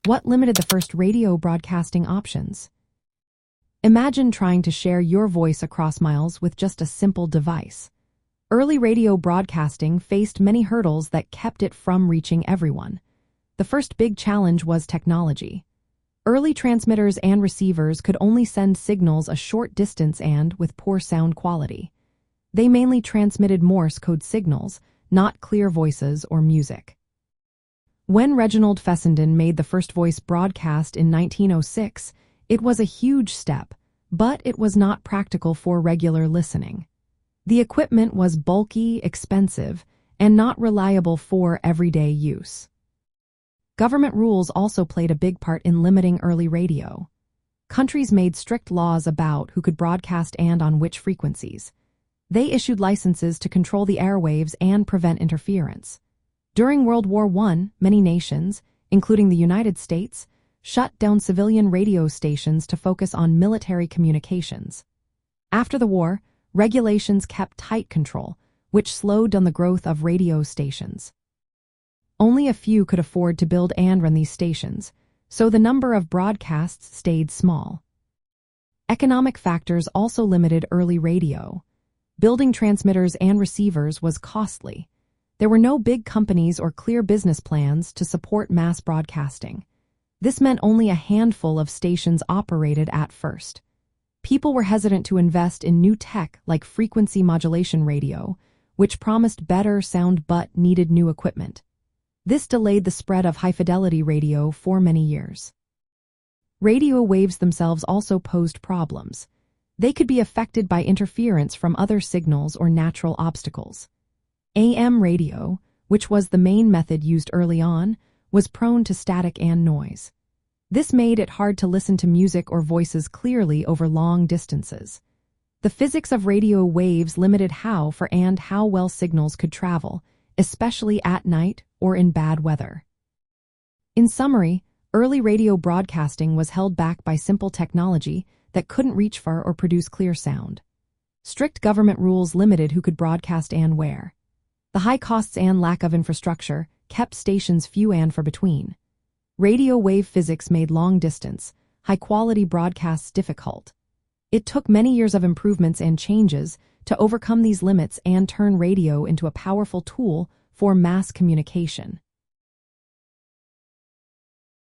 What limited the first radio broadcasting options? Imagine trying to share your voice across miles with just a simple device. Early radio broadcasting faced many hurdles that kept it from reaching everyone. The first big challenge was technology. Early transmitters and receivers could only send signals a short distance and with poor sound quality. They mainly transmitted Morse code signals, not clear voices or music. When Reginald Fessenden made the first voice broadcast in 1906, it was a huge step, but it was not practical for regular listening. The equipment was bulky, expensive, and not reliable for everyday use. Government rules also played a big part in limiting early radio. Countries made strict laws about who could broadcast and on which frequencies. They issued licenses to control the airwaves and prevent interference. During World War I, many nations, including the United States, shut down civilian radio stations to focus on military communications. After the war, regulations kept tight control, which slowed down the growth of radio stations. Only a few could afford to build and run these stations, so the number of broadcasts stayed small. Economic factors also limited early radio. Building transmitters and receivers was costly. There were no big companies or clear business plans to support mass broadcasting. This meant only a handful of stations operated at first. People were hesitant to invest in new tech like frequency modulation radio, which promised better sound but needed new equipment. This delayed the spread of high-fidelity radio for many years. Radio waves themselves also posed problems. They could be affected by interference from other signals or natural obstacles. AM radio, which was the main method used early on, was prone to static and noise. This made it hard to listen to music or voices clearly over long distances. The physics of radio waves limited how well signals could travel, especially at night or in bad weather. In summary, early radio broadcasting was held back by simple technology that couldn't reach far or produce clear sound. Strict government rules limited who could broadcast and where. The high costs and lack of infrastructure kept stations few and far between. Radio wave physics made long-distance, high-quality broadcasts difficult. It took many years of improvements and changes to overcome these limits and turn radio into a powerful tool for mass communication.